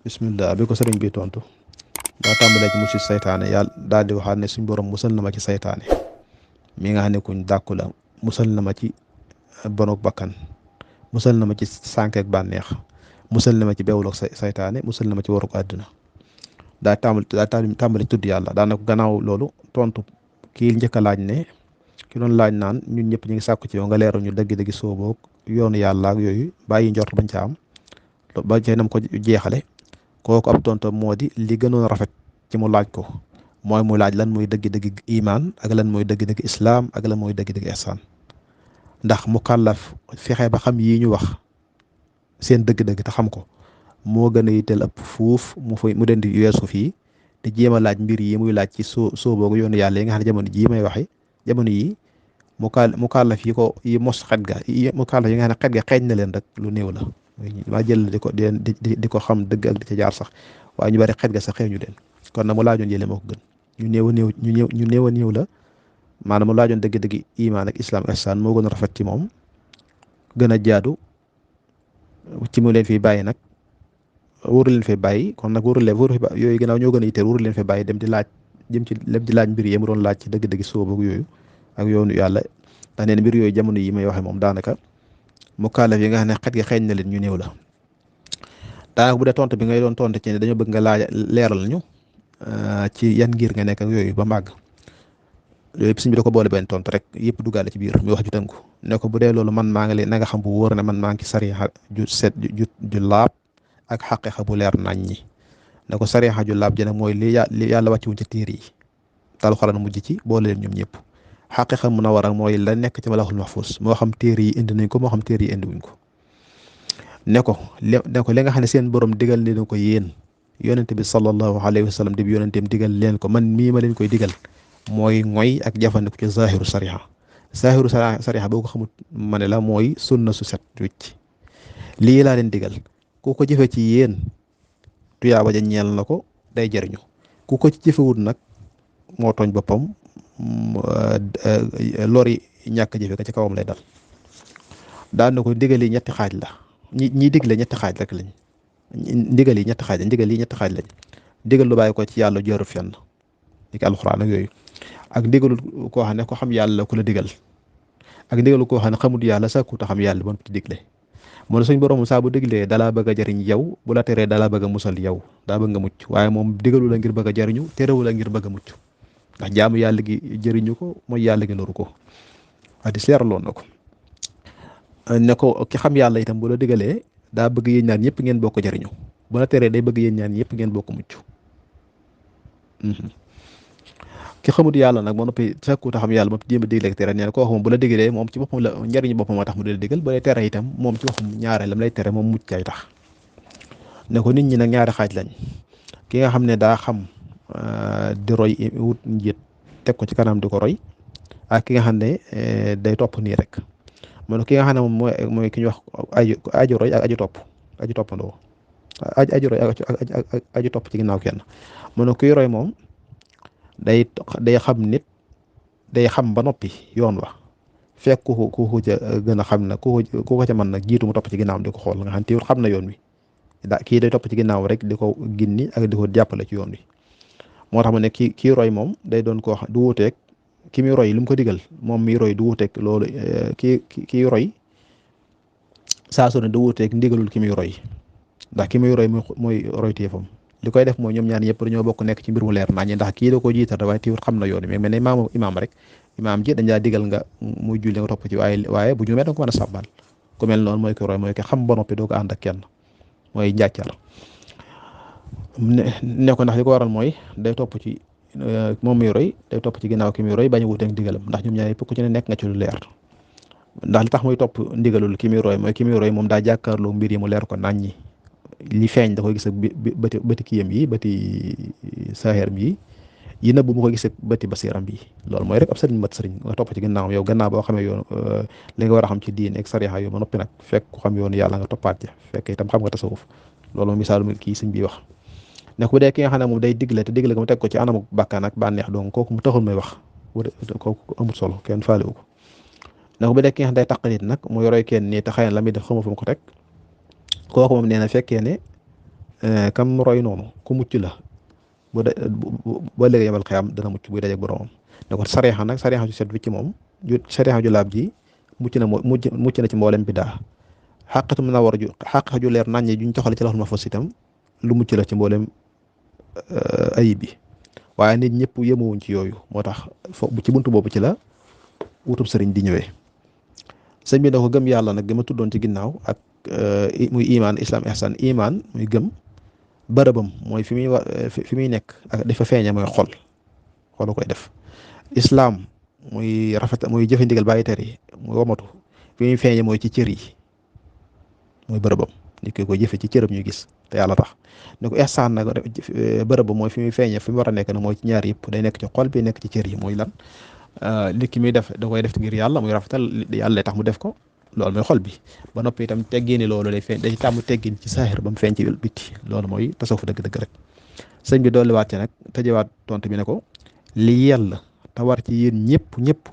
bismillah bi ko sëriñ bi tontu daa tàmbalee ci mucc saytaane yàlla daal di waxaat ne suñ borom musal na ma ci saytaane mi nga xam ne kuñ dàkku la musal na ma ci bonuk bakkan musal na ma ci sànkeek bànneex musal na ma ci bewloog saytaane musal na ma ci waruk àdduna daa tàmbali tudd yàlla daanaka gannaaw loolu tontu kii njëkk a laaj ne ki doon laaj naan ñun ñëpp ñu ngi sàkku ci yow nga leeral ñu dëgg-dëgg sooboog yoonu yàlla ak yooyu bàyyi njort bañ ca am ba cay nam ko jeexale kooku ab tontu moo di li gënoon rafet ci mu laaj ko mooy mu laaj lan mooy dëgg-dëgg imaan ak lan mooy dëgg-dëgg islaam ak lan mooy dëgg-dëgg ihsaan ndax mu kàllaf fexe ba xam yii ñu wax seen dëgg-dëgg te xam ko moo gën a yitteel ëpp fuuf mu den di weesu fii te jéem a laaj mbir yi muy laaj ci sooboogu yoonu yàlla yi nga xam ne jamono jii may waxe jamono yi mu kàllaf yi ko yi mos xet ga mu kàllaf yi nga xam ne xet ga xeeñ na leen rek lu néew la maa jël di ko xam dëgg ak di ca jaar sax waaye ñu bari xet ga sax xeeñu leen kon nag mu laajoon jëlee moo ko gën ñu néew a néew ñu néew a néew la maanaam mu laajoon dëgg-dëgg imaan ak islam ihsaan moo gën a rafet ci moom gën a jaadu ci mu leen fi bàyyi nag wóoru leen fi bàyyi kon nag wóoru yooyu gannaaw ñoo gën a itteel wóoru leen fi bàyyi dem di laaj jëm ci lépp di laaj mbir yi mu doon laaj ci dëgg-dëgg sóobu ak yooyu ak yoonu yàlla ndax neen mbir yooyu jamono yi may waxe moom daanaka mu kaalaf yi nga xam ne xet gi xeeñ na leen ñu néew la daanaka bu dee tontu bi ngay doon tontu ci ne dañoo bëgg nga laaj leeral ñu ci yan ngir nga nekk ak yooyu ba màgg yooyu yëpp suñ bi da ko boole benn tontu rek yëpp duggaale ci biir mi wax ju tënku ne ko bu dee loolu man maa ngi leen na nga xam bu wóor ne man maa ngi ci sariya ju set ju laab ak xaqiqa bu leer nañ ñi ne ko sariya ju laab jëne mooy li yàlla wàcc wuñ ci téere yi tal xaran mujj ci boole leen ñoom ñëpp xaqiqa mun a waral mooy la nekk ci malahul mahfuz moo xam téere yi indi nañ ko moo xam téere yi indi wuñ ko ne ko li nga xam ne seen borom digal leen ko yéen yonente bi sallallahu alayhi wa sallam di bi yonenteem digal leen ko man mii ma leen koy digal mooy ngoy ak jafandiku ci zahiru sariha boo ko xamut ma ne la mooy sunna su set wicc lii laa leen digal ku ko jëfe ci yéen tuyaaba ja ñeel na ko day jëriñu ku ko ci jëfewut nag moo tooñ boppam lori ñàkk jëfe ka ci kawam lay dal daan na ko ndigal yi ñetti xaaj la ñi digle ñetti xaaj rek lañ ndigal yi ñetti xaaj lañ ndigal lu bàyyi ko ci yàlla jëru fenn ni ki alxuraan ak yooyu ak ndigalul koo xam ne ko xam yàlla ku la digal ak ndigalul koo xam ne xamut yàlla sakku ta xam yàlla ba ci digle moo ne suñ borom saa bu diglee dalaa bëgg a jariñ yow bu la teree dalaa bëgg a musal yow daa bëgg nga mucc waaye moom digalu la ngir bëgg a jariñu terewu la ngir bëgg a mucc ndax jaamu yàlla gi jëriñu ko mooy yàlla gi loru ko hadis leeraloon na ko ne ko ki xam yàlla itam bu la digalee daa bëgg yéen ñaan ñëpp ngeen bokk jariñu bu la teree day bëgg yéen ñaan ñëpp ngeen bokk mucc ki xamut yàlla nag ba noppi sakku ta xam yàlla moom jéem a digle ak tere nee na koo xam bu la digalee moom ci boppam la njariñu boppam moo tax mu di la digal ba lay tere itam moom ci boppam ñaare lam lay tere moom mucc kay tax ne ko nit ñi nag ñaari xaaj lañ ki nga xam ne daa xam di roy wut njiit teg ko ci kanam di ko roy ak ki nga xam ne day topp nii rek moom ki nga xam ne moom mooy ki ñuy wax aju roy ak aju toppandoo aju roy ak aju topp ci ginnaaw kenn mu ne kuy roy moom day xam nit day xam ba noppi yoon wa fekk ku ca gën a xam na ku ko ca mën nag jiitu mu topp ci ginnaawam di ko xool nga xam te xam na yoon wi kii day topp ci ginnaaw rek di ko ginni ak di ko jàppale ci yoon wi moo tax mu ne kii roy moom day doon koo xam du wuuteeg ki muy roy lu mu ko digal moom miy roy du wuuteeg loolu kii roy saa su ne du wuuteeg ndigalul ki muy roy ndax ki muy roy mooy roy téefam li koy def mooy ñoom ñaan yëpp dañoo bokk nekk ci mbir mu leer naññi ndax kii da koo jiital waaye tiwut xam na yoon mais mel ne imaam rek imaam ji dañ laa digal nga muy julli nga topp ci waaye bu ñu mel da nga ko mën a sàbbal ku mel noonu mooy ko roy mooy ko xam ba noppi doo ko ànd ak kenn mooy njàccar ne ko ndax li ko waral mooy day topp ci moom muy roy day topp ci ginnaaw ki muy roy bañ a wuteeg ndigalam ndax ñoom ñaar yëpp ku ci ne nekk nga ci lu leer ndax li tax muy topp ndigalul ki muy roy mooy ki muy roy moom daa jàkkaarloo mbir yi mu leer ko naññi li feeñ da koy gis ak bëti kiyam yi bëti saaxeeram yi nëbb mu ko gis ak bëti basiiram bi loolu mooy rek ab sëriñ mat sëriñ nga topp ci ginnaawam yow gannaaw boo xamee yoon li nga war a xam ci diin ak sariya yu ba noppi nag fekk ku xam yoonu yàlla nga toppaat ja fekk itam xam nga tasawuf loolu misaal mu kii sëñ bi wax ne ko bu dee ki nga xam ne moom day digle te digle ko mu teg ko ci anamu bàkkaan ak bànneex donc kooku mu taxul may wax kooku amul solo kenn faalewu ko ne ko bu dee ki nga xam day taqalit nag muy roy kenn nii te xëy na la muy def xamu fu mu ko teg kooku moom nee na fekkee ne kam roy noonu ku mucc la bu de ba léegi yamal xiyam dana mucc buy dajeek boromam. ne kon sariixa nag sariixa ju set wi ci moom sariixa ju laab ji mucc na ci mboolem bidaa. xàqatu mën naa war ju xàq ju leer naññi juñ toxale ci loxol ma fas itam lu mucc la ci mboolem ayib bi. waaye nit ñëpp yemewuñ ci yooyu moo tax foofu ci buntu boobu ci la wutub sëriñ di ñëwee. sëñ bi da ko gëm yàlla nag gëma tuddoon ci ginnaaw ak muy imaan islam ihsan imaan muy gëm bërëbam mooy fi muy nekk ak dafa feeñe mooy xol koy def. islaam muy rafet muy jëfe ndigal bàyyi tere yi muy womatu fi muy feeñe mooy ci cër yi mooy bërëbam nit ki koy jëfe ci cëram ñu gis te yàlla tax. ne ko ihsaan nag bërëbam mooy fi muy feeñe fi mu war a nekk nag mooy ci ñaar yëpp day nekk ci xol bi nekk ci cër yi mooy lan nit ki muy def da koy def ngir yàlla muy rafetal yàlla tax mu def ko loolu mooy xol bi ba noppi itam teggiini loolu day feeñ day tàmm teggin ci saaxir ba mu feeñ ci bitti loolu mooy tasawuf dëgg-dëgg rek. sëñ bi dolliwaat ci nag tëjewaat tontu bi ne ko li yàlla te war ci yéen ñëpp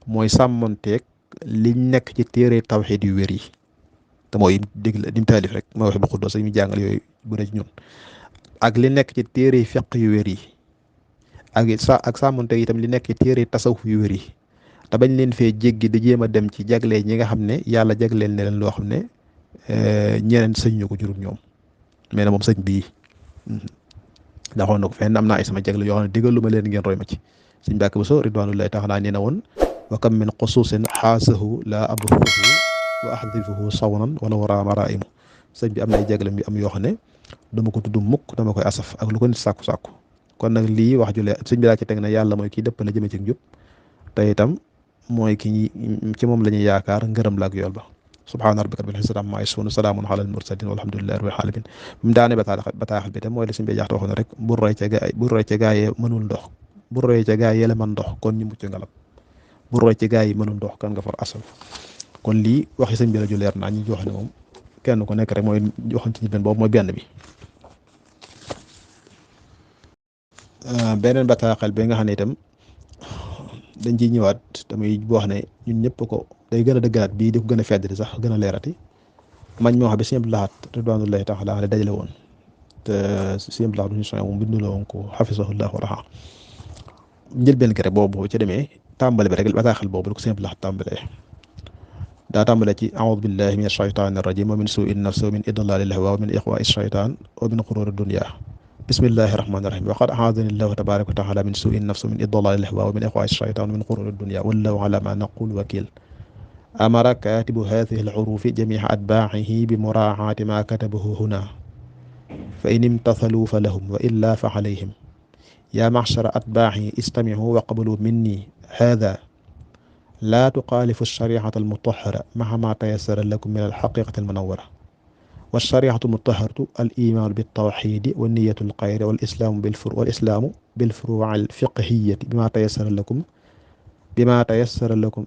mooy sàmmonteeg liñ nekk ci téere tawxiid yu wér yi te mooy dégg la dim taalif rek moo wax bu xuddoo sañ mu jàngal yooyu bu dee ci ñun ak li nekk ci téere fiq yu wér yi ak sàmmonteeg itam li nekk ci téere tasawuf yu wér yi te bañ leen fee jéggi di jéem a dem ci jagle ñi nga xam ne yàlla jagleel ne leen loo xam ne ñeneen sëñ ñu ko jurul ñoom mais na moom sëñ bii daxoon na ko fenn am naa ay sama jagle yoo xam ne digal lu ma leen ngeen roy ma ci sëñ Mbàkke Buso ridwanullahi taala nee na woon wa kam min xusuusin xaasahu la abrufuhu wa ahdifuhu sawnan wala waraama raimu sëñ bi am na ay jagle bi am yoo xam ne dama ko tudd mukk dama koy asaf ak lu ko nit sàkku-sàkku kon nag lii wax ju leer sëñ bi daa ci teg na yàlla mooy kii dëppale jëme ci njub te itam mooy ki ci moom la ñuy yaakaar ngërëm la ak yool ba subhaana rabbika rabbil izzati ammaa yasifuun salaamun alal mursaliin walhamdulillahi rabbil aalamiin bi mu daane bataaxal bi tam mooy la sëñ bi jaxte waxoon rek bu roy ca gaay mënul ndox bu roy ca gaay yële man ndox kon ñu mucc ngalab bu roy ci gaay yi mënul ndox kan nga far asal kon lii waxi sëñ bi la ju leer naa ñu jox ne moom kenn ku nekk rek mooy joxoon ci benn boobu mooy benn bi. beneen bataaxal bi nga xam ne itam dañ ciy ñëwaat damay boo xam ne ñun ñëpp ko day gën a dëggalaat bii di ko gën a feddali sax gën a leerati mañ moo xam ne Sëñ Abdul Ahad ridwanullahi taala alayhi dajale woon te Sëñ Abdul Ahad duñu soñ moom bindu la woon ko xafisahullah wa raha njëlbeen gi rek boobu ci demee tàmbale bi rek bataaxal boobu la ko Sëñ Abdul Ahad tàmbalee daa tàmbalee ci a'uudu billahi min ash-shaytaani ar-rajiim wa min suu'i nafsi wa min idlaali l-hawaa wa min ighwaa'i ash-shaytaan wa min ghuruuri dunya bismillahi rahmaani rahiim wa qad a'aadani llahu tabaaraka wa taala min suu'i nafsi wa min idlaali l-hawaa wa min ighwaa'i ash-shaytaan wa min ghuruuri dunya wallaahu alaa maa naquulu wakiil amara kaatibu haadihi al-huruufi jamii'a atbaa'ihi bi muraacaati maa katabahu hunaa fa in imtathaluu fa lahum wa illaa fa calayhim yaa ma'shara atbaa'i istamicuu wa qabaluu minnii haadaa laa tuxaalifu ash-shariicata al-mutahhara ma'a maa tayassara lakum min al-haqiiqati al-munawwara wash-shariicatu al-mutahharatu al-iimaanu bit-tawxiidi wa niyyatu al-xayri wal-islaamu bil-furuuci al-fiqhiyyati bimaa tayassara lakum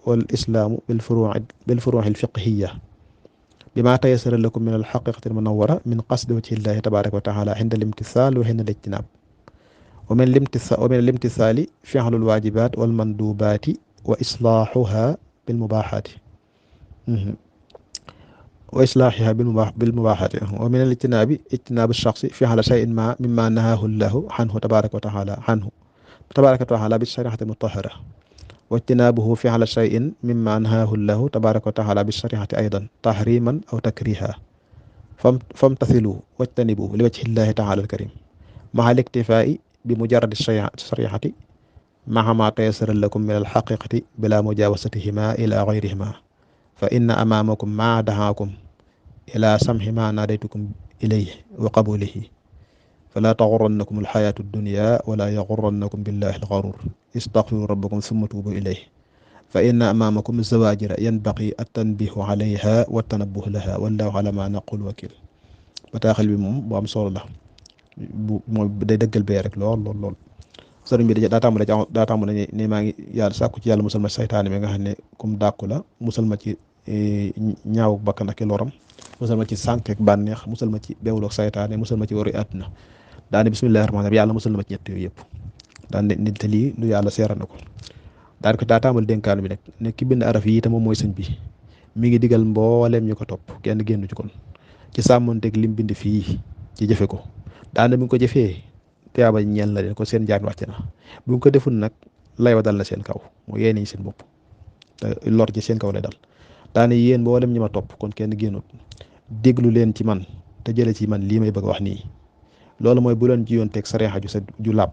wal-islaamu bil-furuuci al-fiqhiyya bimaa tayassara lakum min al-haqiiqati al-munawwara min qasdi wajhi llaahi tabaaraka wa taaalaa inda al-imtithaal wa inda al-ijtinaab wa min al-imtithaali fi'lu al-waajibaat wal-manduubaati wa islaahuhaa bil-mubaahaati wa min al-ijtinaabi ijtinaabu ash-shakhsi fi'la shay'in mimmaa nahaahu llaahu anhu tabaaraka wa ta'aalaa bi-shariicati al-mutahhara wa ijtinaabuhu fi'la shay'in mimmaa nahaahu llaahu tabaaraka wa ta'aalaa bi-shariicati aydan tahriiman aw takriihan famtathiluu wajtanibuu li wajhi llaahi ta'aalaa al-kariim ma'a al-iktifaa'i bi mujarradi shariicati ma'a maa tayassara lakum min al-haqiiqati bilaa mujaawazatihimaa ilaa ghayrihimaa fa inna amaamakum maa da'aakum ilaa sam'i maa naadaytukum ilayhi wa qabuulihi falaa taghurrannakum al-hayaatu ad-dunyaa wa laa yaghurrannakum billaahi al-gharuur istaghfiruu rabbakum thumma tuubuu ilayhi fa inna amaamakum zawaajira yanbaghii at-tanbiihu 'alayhaa wa at-tanabbuhu lahaa wallaahu 'alaa maa naquulu wakiil. bataaxal bi moom bu am solo la mooy day dëggal bee rek lool sëriñ bi daa tàmbale ne maa ngi yàlla sàkku ci yàlla musal ma ci saytaane mi nga xam ne comme dàkku la musal ma ci ñaaw bakkan ak loram musal ma ci sànq ak bànneex musal ma ci beewloog saytaane musal ma ci waru àdduna daane bismillahi rahmaani rahiim yàlla musal na ma ci ñett yooyu yëpp daan ne te lii lu yàlla seera na ko daan ko daa tàmbale dénkaan bi nag ne ki bind araf yi te moom mooy sëñ bi mi ngi digal mbooleem ñu ko topp kenn génnu ci kon ci sàmmonteeg lim bind fii ci jëfe ko daana bi nga ko jëfee tiyaaba ñeel na leen ko seen jaan wàcc na bu nga ko deful nag laywa dal na seen kaw mu yee nañ seen bopp te lor ci seen kaw lay dal daane yéen mboolem ñi ma topp kon kenn génnut déglu leen ci man te jële ci man lii may bëgg a wax nii loolu mooy bu leen ci yoon teg sariixa ju làpp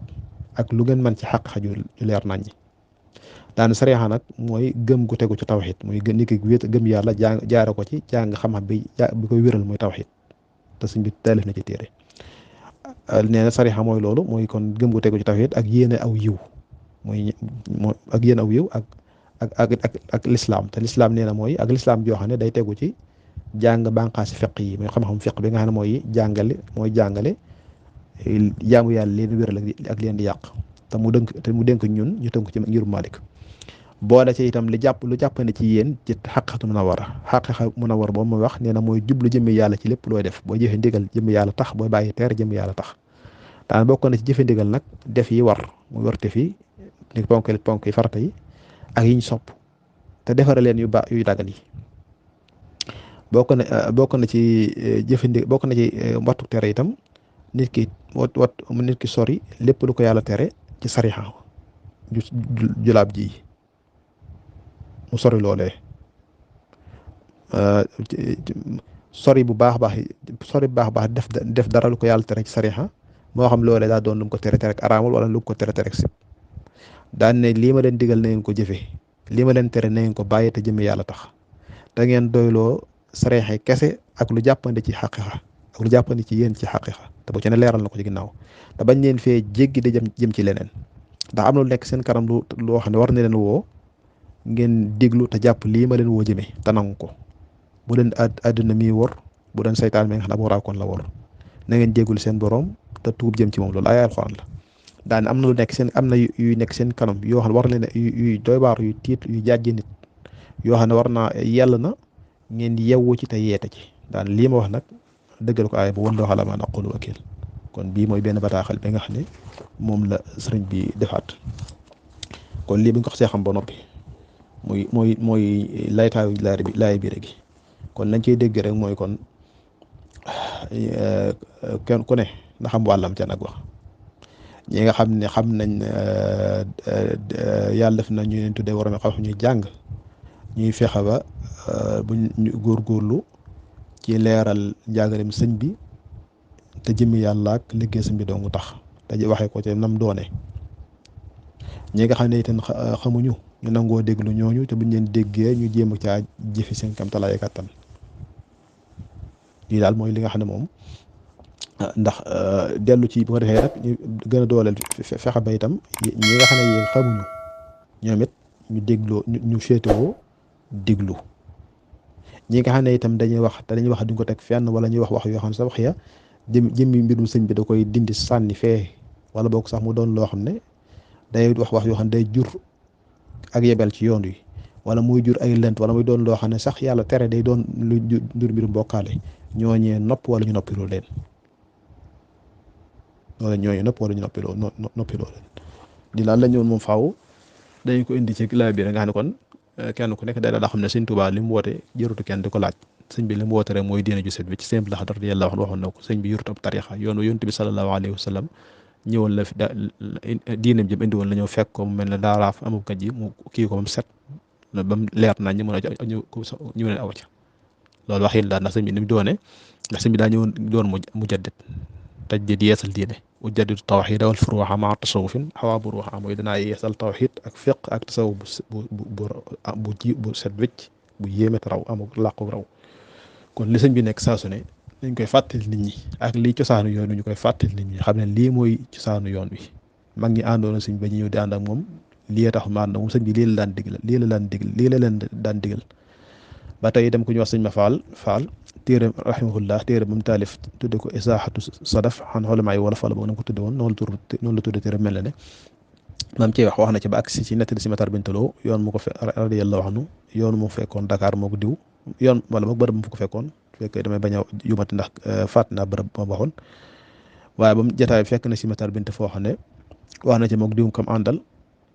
ak lu ngeen man ci xaq ju leer nañ ñi daane sariixa nag mooy gëm gu tegu ci tawxid muy nit ki wét gëm yàlla jaare ko ci jàng xam-xam bi koy wéral muy tawxid te suñ bi taalif na ci téere nee na sariixa mooy loolu mooy kon gëm gu tegu ci tawxid ak yéene aw yiw mooy ak yéene aw yiw ak lislaam te lislaam nee na mooy ak lislaam joo xam ne day tegu ci jàng bànqaasi fiq yi mooy xam-xam fiq bi nga xam ne mooy jàngale jaamu yàlla leen wéral ak leen di yàq te mu dénk ñun ñu tënk ci ngirum Malik boole ci itam lu jàppandi ci yéen ci xaqiqatu munawwara boobu muy wax nee na mooy jublu jëmmi yàlla ci lépp looy def booy jëfe ndigal jëmmi yàlla tax booy bàyyi teer jëmmi yàlla tax daan bokk na ci jëfe ndigal nag def yi war muy warte fi ni ponk yi farata yi ak yiñ sopp te defare leen yuy dagal yi bokk na ci jëfandi bokk na ci wattu tere itam nit ki sori lépp lu ko yàlla tere ci sarixa julaab ji mu sori loolee sori bu baax baax def dara lu ko yàlla tere ci sarixa moo xam loolee daa doon lu mu ko tere rek araamul wala lu ko tere rek sib daan ne lii ma leen digal na ngeen ko jëfee lii ma leen tere na ngeen ko bàyyi te jëme yàlla tax da ngeen doyloo sarixa kese ak lu jàppandi ci xaqiqa ak lu jàppandi ci yéen ci xaqiqa te bu ci ne leeral na ko ci ginnaaw te bañ leen fee jéggi di jëm ci leneen ndax am na lu nekk seen kanam loo xam ne war na leen woo ngeen déglu te jàpp lii ma leen woo jëmee te nangu ko bu leen àdduna mi wor bu leen saytaan mi nga xam ne ab waraakoon la wor na ngeen jéggul seen borom te tuub jëm ci moom loolu ay alxuraan la daan am na lu nekk am na yuy nekk seen kanam yoo xam ne war na leen yuy doy waar yu tiit yu jàjji nit yoo xam ne war naa yell na ngeen yewwu ci te yeete ci daan lii ma wax nag dëggal ko aaya bu wallaahu alaa maa naquulu wakiil kon bii mooy benn bataaxal bi nga xam ne moom la sëriñ bi defaat kon lii bi nga ko xasee xam ba noppi mooy laytaayu laay bi rek kon lañ ciy dégg rek mooy kon kenn ku ne na xam wàllam ca nag wax ñi nga xam ne xam nañ yàlla def na ñu leen tuddee waroon xam ñuy jàng ñuy fexe ba buñ góorgóorlu ci leeral njàngaleem sëñ bi te jëmmi yàlla ak liggéey sëñ bi dong tax te waxee ko ci nam doone ñi nga xam ne itam xamuñu ñu nangoo déglu ñooñu te buñ leen déggee ñu jéem caa jëfi seen kam talaay kattan lii daal mooy li nga xam ne moom ndax dellu ci bu ko defee rek ñu gën a dooleel fexe ba itam ñi nga xam ne yéen xamuñu ñoom it ñu dégloo ñu féetewoo déglu ñi nga xam ne itam dañuy wax te dañuy wax duñ ko teg fenn wala ñuy wax yoo xam ne sa wax ya jëmmi mbirum sëñ bi da koy dindi sànni fee wala boog sax mu doon loo xam ne day wax yoo xam ne day jur ak yebel ci yoon wi wala muy jur ay lënt wala muy doon loo xam ne sax yàlla tere day doon lu jur mbirum bokkaale ñooñee nopp wala ñu noppiloo leen wala ñooñu nopp wala ñu noppiloo leen di laal la ñëwoon moom faaw dañ ko indi ci laaj bi nga xam ne kon kenn ku nekk day daa xam ne sëñ Tuubaa li mu woote jërutu kenn di ko laaj sëñ bi li mu woote rek mooy diine ju set bi ci sëñ Abdul Ahad radiyallaahu anhu waxoon na ko sëñ bi yurut ab tarixa yoonu yonent bi salallaahu alayhi wa sallam ñëwoon la fi diineem jëm indi woon la ñëw fekk ko mu mel ne daaraaf amul kat ji mu kii ko ba mu set ba mu leer nañ ñu mën a ñu mën a aw ca loolu wax yi daal ndax sëñ bi ni mu doone ndax sëñ bi daa ñëwoon doon mu jaddit tajdid yeesal diine ujaddidu tawxiid wal furuuxa maa tasawufin xawaa bu ruuxa mooy danaa yeesal tawxiid ak fiq ak tasawuf bu set wécc bu yéeme te raw amul làqu raw kon li sëñ bi nekk saa su ne dañ koy fàttali nit ñi ak lii cosaanu yoon wi ñu koy fàttali nit ñi xam ne lii mooy cosaanu yoon wi mag ñi àndoon sëñ ba ñu ñëw di ànd ak moom lii tax mu ànd ak moom sëñ bi lii la leen daan digal ba tey dem ku ñu wax sëñ ma faal téere rahimahullah téere ba mu taalif tudde ko isaaxatu sadaf xan xolamaa yi wala fala boog na ko tudde woon noonu la tudde téere mel na ne maam ci wax na ci ba agsi ci nettali si Matar Bintaloo yoon mu ko radiyallahu anhu yoon mu fekkoon Dakar moo ko diw yoon wala boog bërëb mu ko fekkoon fekk damay bañ a yumati ndax faat naa bërëb ma waxoon waaye ba mu jotaay fekk na si Matar Bint foo xam ne wax na ci moom diw kam àndal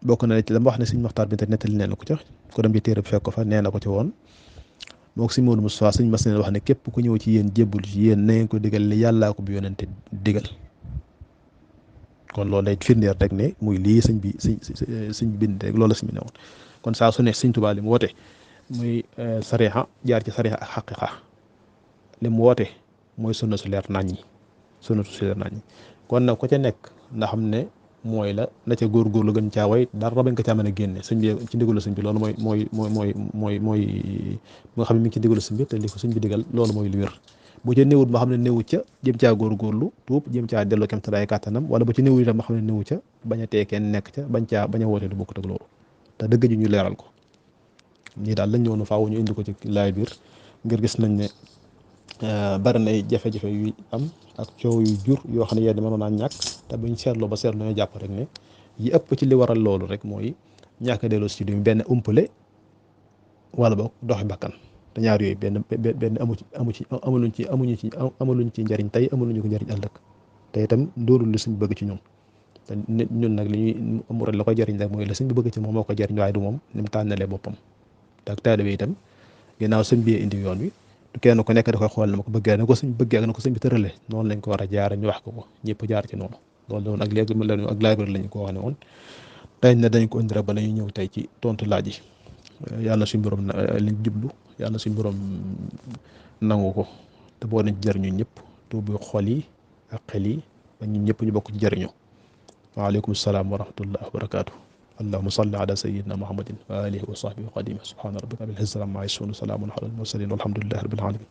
bokk na ci la wax ne sëñ Matar Bint nettali nee na ko ca ko dem ci téere bi fekk ko fa nee na ko ci woon moo ko si Modou Moustapha suñ mas ne wax ne képp ku ñëw ci yéen jébbul ci yéen na ngeen ko digal li yàllaa ko bi yonente digal kon loolu day firndeer rek ne muy lii sëñ bi sëñ bind rek loolu la sëñ bi ne woon kon saa su ne sëñ Tuubaa li mu woote muy sariha jaar ci sariha ak xaqiqa li mu woote mooy sunna su leer naññi sunna su leer naññi kon nag ko ca nekk ndax xam ne mooy la na ca góorgóorlu gën caa way dara bañ ko caa mën a génne sëñ bi ci ndigalu sëñ bi loolu mooy nga xam ne mi ngi ci ndigalu sëñ bi te li ko sëñ bi digal loolu mooy lu wér bu ca néewut ma xam ne néewu ca jëm caa góorgóorlu tuub jëm caa delloo kem tadaay kàttanam wala bu ci néewu itam ma xam ne néewu ca bañ a tee kenn nekk ca bañ a woote du bokkut ak loolu te dëgg ji ñu leeral ko ñii daal lañ ñëwoon faaw ñu indi ko ci laay biir ngir gis nañ ne bari na ay jafe-jafe yu am ak coow yu jur yoo xam ne yéen mënoon naa ñàkk te buñ seetloo ba seetlu ñoo jàpp rek ne yi ëpp ci li waral loolu rek mooy ñàkk a delloo si du benn umpale wala boog doxi bakkan te ñaar yooyu benn amaluñ ci njariñ tey amaluñu ko njariñ ëllëg te itam doonul li suñ bëgg ci ñun te ñun nag li ñuy murid la koy jariñ rek mooy la suñ bi bëgg ci moom moo ko jariñ waaye du moom ni mu tànnalee boppam te ak taalibe itam ginnaaw sëñ bi indi yoon wi kenn ku nekk da koy xool na ma ko bëggee na ko sëñ bëggee ak na ko sëñ bi tërale noonu lañ ko war a jaar ñu wax ko ñëpp jaar ci noonu loolu doon ak léegi ak laaj lañ ko wax ne woon tey ne dañ ko indi rek ba la ñuy ñëw tey ci tontu laaj yi yàlla suñ borom liñ jublu yàlla suñ borom nangu ko te boo nañ ci jëriñu ñëpp tuubu xol yi ak xel yi ba ñun ñëpp ñu bokk ci jëriñu waaleykum salaam wa rahmatullah wa barakaatu allahumma salli ala sayyidina muhammadin wa alihi wa sahbihi wa qadimihi subhana rabbika rabbil izzati amma yasifun salamun ala al mursalin walhamdulillahi rabbil alamin